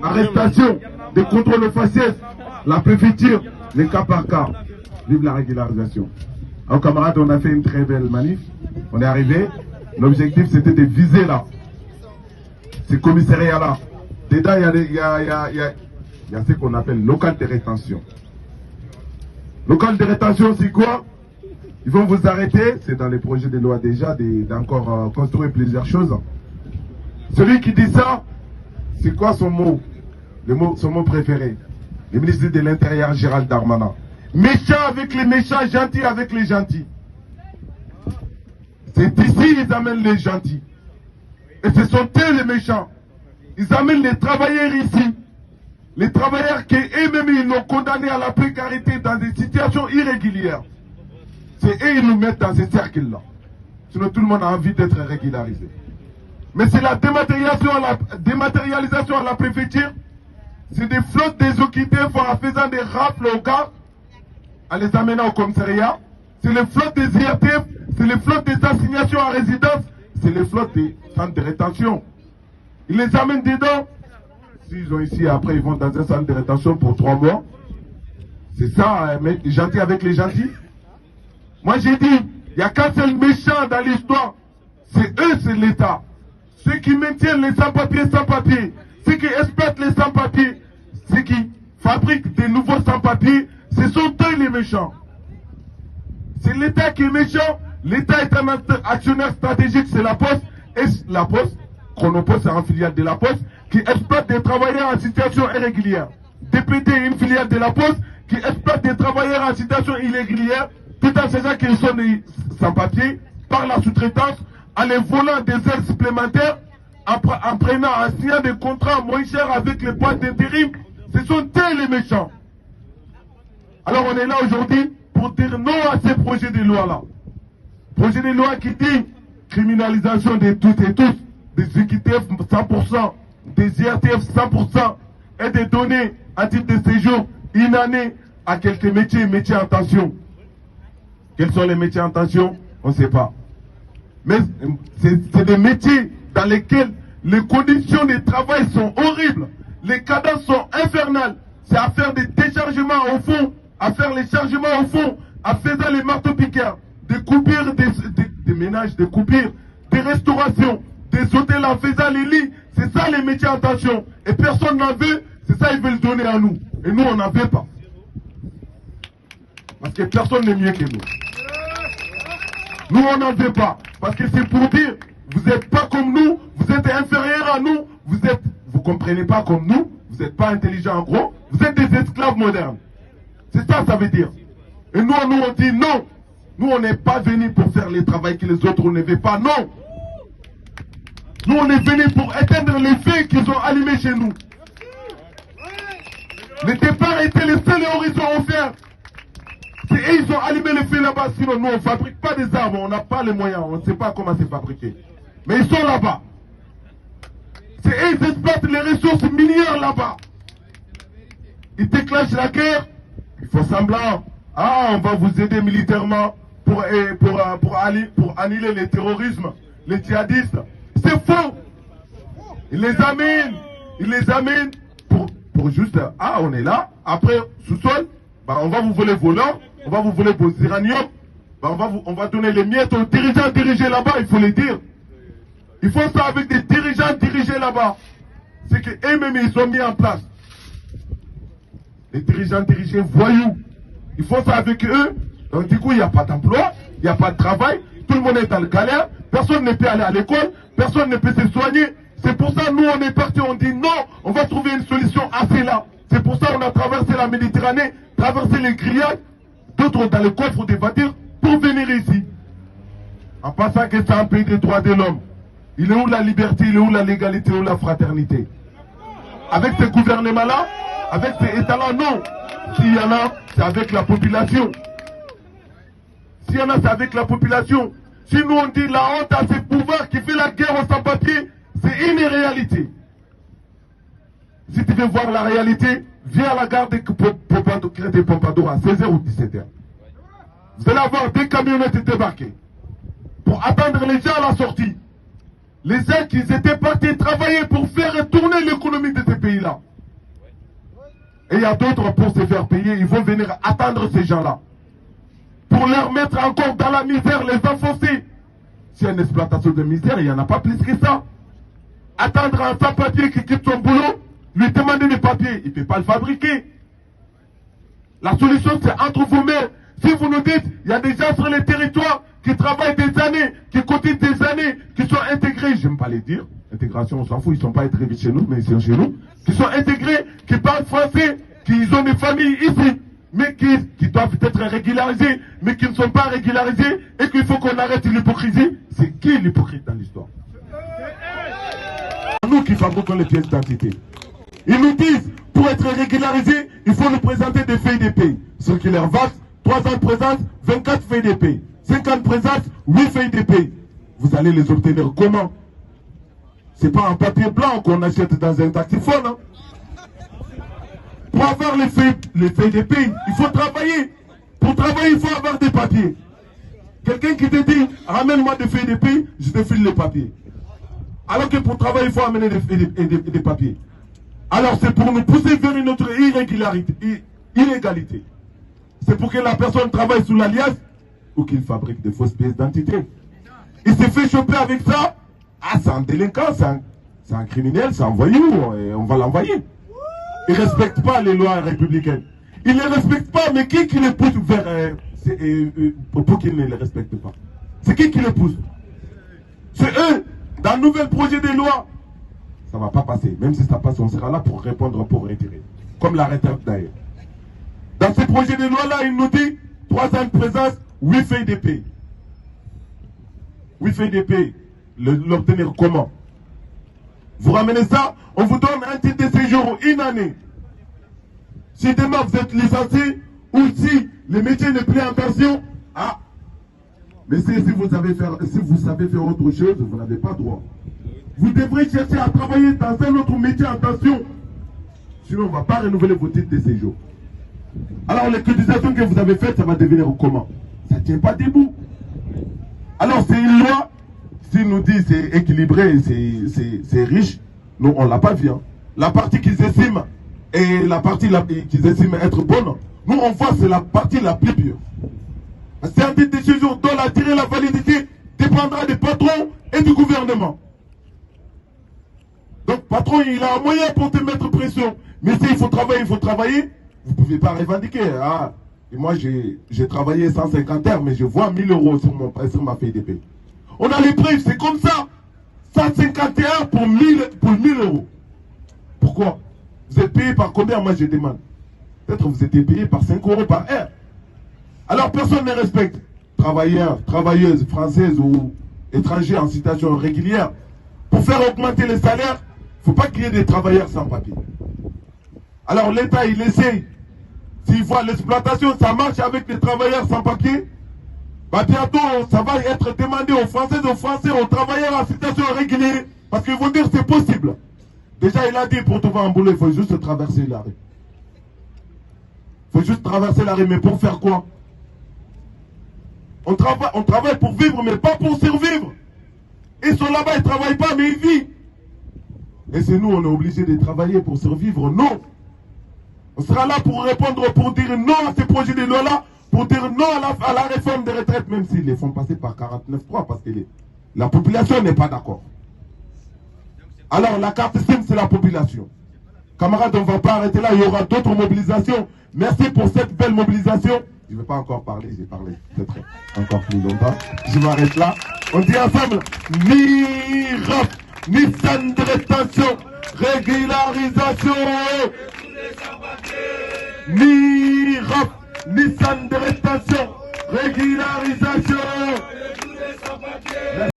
arrêtés, arrestations, des contrôles aux faciès, la préfecture, les cas par cas. Vive la régularisation. Alors camarades, on a fait une très belle manif. On est arrivé. L'objectif c'était de viser là. Ces commissariats là. Dedans, il y a ce qu'on appelle local de rétention. Local de rétention, c'est quoi? Ils vont vous arrêter, c'est dans les projets de loi déjà, d'encore construire plusieurs choses. Celui qui dit ça, c'est quoi son mot? Son mot préféré? Le ministre de l'Intérieur, Gérald Darmanin. Méchant avec les méchants, gentil avec les gentils. C'est ici qu'ils amènent les gentils. Et ce sont eux les méchants. Ils amènent les travailleurs ici. Les travailleurs qui eux-mêmes ils l'ont condamné à la précarité dans des situations irrégulières. C'est eux qui nous mettent dans ces cercles-là. Sinon tout le monde a envie d'être régularisé. Mais c'est la dématérialisation à la préfecture. C'est des flottes des OQTF en faisant des rafles aux gars, en les amenant au commissariat. C'est les flottes des IRTF, c'est les flottes des assignations à résidence, c'est les flottes des centres de rétention. Ils les amènent dedans. S'ils ont ici, après ils vont dans un centre de rétention pour 3 mois. C'est ça, gentil avec les gentils. Moi j'ai dit, il n'y a qu'un seul méchant dans l'histoire. C'est eux, c'est l'État. Ceux qui maintiennent les sans-papiers, ceux qui exploitent les sans-papiers, ceux qui fabriquent des nouveaux sans-papiers, ce sont eux les méchants. C'est l'État qui est méchant. L'État est un actionnaire stratégique, c'est la Poste. Et la Poste, Chronopost, c'est un filiale de la Poste, qui exploite des travailleurs en situation irrégulière. DPT est une filiale de la Poste qui exploite des travailleurs en situation irrégulière, tout en sachant qu'ils sont sans-papiers, par la sous-traitance, en les volant des heures supplémentaires, en prenant, en signant des contrats moins chers avec les boîtes d'intérim. Ce sont eux les méchants. Alors on est là aujourd'hui pour dire non à ces projets de loi-là. Projet de loi qui dit criminalisation de toutes et tous, des EQTF 100%, des IRTF 100% et des données à titre de séjour une année à quelques métiers en tension. Quels sont les métiers en tension? On ne sait pas. Mais c'est des métiers dans lesquels les conditions de travail sont horribles, les cadences sont infernales. C'est à faire des déchargements au fond, à faire les chargements au fond, à faire les marteaux-piqueurs, des coupures, des ménages, des coupures, des restaurations, des hôtels en faisant les lits. C'est ça les métiers en tension. Et personne n'en veut, c'est ça ils veulent donner à nous. Et nous on n'en veut pas. Parce que personne n'est mieux que nous. Nous on n'en veut pas. Parce que c'est pour dire, vous n'êtes pas comme nous, vous êtes inférieurs à nous, vous comprenez pas comme nous, vous n'êtes pas intelligents en gros, vous êtes des esclaves modernes. C'est ça, ça veut dire. Et nous on dit non. Nous, on n'est pas venus pour faire le travail que les autres ne veulent pas, non. Nous, on est venus pour éteindre les feux qu'ils ont allumés chez nous. Le départ était le seul horizon offert. C'est eux, ils ont allumé les feux là-bas, sinon nous, on ne fabrique pas des armes, on n'a pas les moyens, on ne sait pas comment c'est fabriqué. Mais ils sont là-bas. C'est eux, ils exploitent les ressources minières là-bas. Ils déclenchent la guerre, ils font semblant. Ah, on va vous aider militairement pour annuler le terrorisme, les djihadistes. C'est faux. Ils les amènent pour juste, ah, on est là, après, sous-sol, bah, on va vous voler vos langues, on va vous voler vos iraniums, bah, on va donner les miettes aux dirigeants dirigés là-bas, il faut les dire. Ils font ça avec des dirigeants dirigés là-bas. C'est qu'eux-mêmes, ils ont mis en place. Les dirigeants dirigés voyous. Ils font ça avec eux. Donc du coup, il n'y a pas d'emploi, il n'y a pas de travail, tout le monde est dans le galère, personne ne peut aller à l'école, personne ne peut se soigner. C'est pour ça, nous, on est partis, on dit non, on va trouver une solution à cela. C'est pour ça qu'on a traversé la Méditerranée, traversé les grillades, d'autres dans le coffre des voitures, pour venir ici. En pensant que c'est un pays des droits de l'homme. Il est où la liberté, il est où la légalité, où la fraternité? Avec ce gouvernement-là, avec ces États-là, non. S'il y en a, c'est avec la population. S'il y en a, c'est avec la population. Si nous on dit la honte à ces pouvoirs qui fait la guerre aux sans-papiers, c'est une réalité. Si tu veux voir la réalité, viens à la gare de Pompadour à 16h ou 17h. Vous allez avoir des camionnettes débarquées pour attendre les gens à la sortie. Les gens qui étaient partis travailler pour faire tourner l'économie de ces pays. Et il y a d'autres pour se faire payer. Ils vont venir attendre ces gens-là. Pour leur mettre encore dans la misère, les enfoncer. S'il y a une exploitation de misère, il n'y en a pas plus que ça. Attendre un sans-papier qui quitte son boulot, lui demander des papiers, il ne peut pas le fabriquer. La solution, c'est entre vous-mêmes. Si vous nous dites, il y a des gens sur les territoires qui travaillent des années, qui cotisent des années, qui sont intégrés, j'aime pas les dire, intégration, on s'en fout, ils ne sont pas intégrés chez nous, mais ils sont chez nous, qui sont intégrés, qui parlent français, qui ont des familles ici, mais qui doivent être régularisés, mais qui ne sont pas régularisés, et qu'il faut qu'on arrête l'hypocrisie. C'est qui l'hypocrite dans l'histoire? Nous qui fabriquons les pièces d'identité. Ils nous disent, pour être régularisé, il faut nous présenter des feuilles de paye. Ce qui leur va, 3 ans de présence, 24 feuilles de paye. 5 ans de présence, 8 feuilles de paye. Vous allez les obtenir comment? C'est pas un papier blanc qu'on achète dans un taxiphone. Hein? Pour avoir les feuilles de paye, il faut travailler. Pour travailler, il faut avoir des papiers. Quelqu'un qui te dit, ramène-moi des feuilles de paye, je te file les papiers. Alors que pour travailler, il faut amener des papiers. Alors c'est pour nous pousser vers une autre illégalité. C'est pour que la personne travaille sous l'alias ou qu'il fabrique des fausses pièces d'identité. Il s'est fait choper avec ça. Ah, c'est un délinquant, c'est un criminel, c'est un voyou, et on va l'envoyer. Il ne respecte pas les lois républicaines. Il ne les respecte pas, mais qui les pousse vers... pour qu'ils ne les respectent pas? C'est qui les pousse? C'est eux. Dans le nouvel projet de loi, ça ne va pas passer. Même si ça passe, on sera là pour répondre, pour retirer. Comme la retraite d'ailleurs. Dans ce projet de loi-là, il nous dit 3 ans de présence, 8 feuilles de paye. 8 feuilles de paye. L'obtenir comment? Vous ramenez ça, on vous donne un titre de séjour, une année. Si demain vous êtes licencié, ou si le métier n'est plus en tension, ah, mais si vous savez faire autre chose, vous n'avez pas droit. Vous devrez chercher à travailler dans un autre métier en tension. Sinon, on ne va pas renouveler vos titres de séjour. Alors, les cotisations que vous avez faites, ça va devenir comment? Ça ne tient pas debout. Alors, c'est une loi. S'ils nous disent c'est équilibré, c'est riche, nous, on ne l'a pas vu. Hein. La partie qu'ils estiment et la partie qu'ils estiment être bonne, nous, on voit c'est la partie la plus pure. C'est un titre de séjour dont la durée, la validité dépendra des patrons et du gouvernement. Donc, patron, il a un moyen pour te mettre pression. Mais s'il faut travailler, vous ne pouvez pas revendiquer. Ah, et moi, j'ai travaillé 150 heures, mais je vois 1000 euros sur ma feuille de paie. On a les preuves, c'est comme ça. 150 heures pour 1000 euros. Pourquoi? Vous êtes payé par combien? Moi, je demande. Peut-être que vous êtes payé par 5 euros par heure. Alors, personne ne respecte. Travailleurs, travailleuses, françaises ou étrangers en situation régulière. Pour faire augmenter les salaires, il ne faut pas qu'il y ait des travailleurs sans papier. Alors, l'État, il essaye. S'il voit l'exploitation, ça marche avec les travailleurs sans papier. Bah bientôt, ça va être demandé aux Français, aux travailleurs en situation régulière. Parce qu'ils vont dire que c'est possible. Déjà, il a dit, pour trouver un boulot, il faut juste traverser la rue. Il faut juste traverser la rue, mais pour faire quoi? On travaille pour vivre, mais pas pour survivre. Ils sont là-bas, ils ne travaillent pas, mais ils vivent. Et c'est nous, on est obligés de travailler pour survivre. Non. On sera là pour répondre, pour dire non à ces projets de loi-là, pour dire non à la réforme des retraites, même s'ils les font passer par 49.3, parce que la population n'est pas d'accord. Alors, la carte SIM, c'est la population. Camarades, on ne va pas arrêter là, il y aura d'autres mobilisations. Merci pour cette belle mobilisation. Je ne vais pas encore parler, j'ai parlé peut-être encore plus longtemps. Je m'arrête là. On dit ensemble, ni rap, ni scène de rétention, régularisation. Ni rap, ni scène de rétention.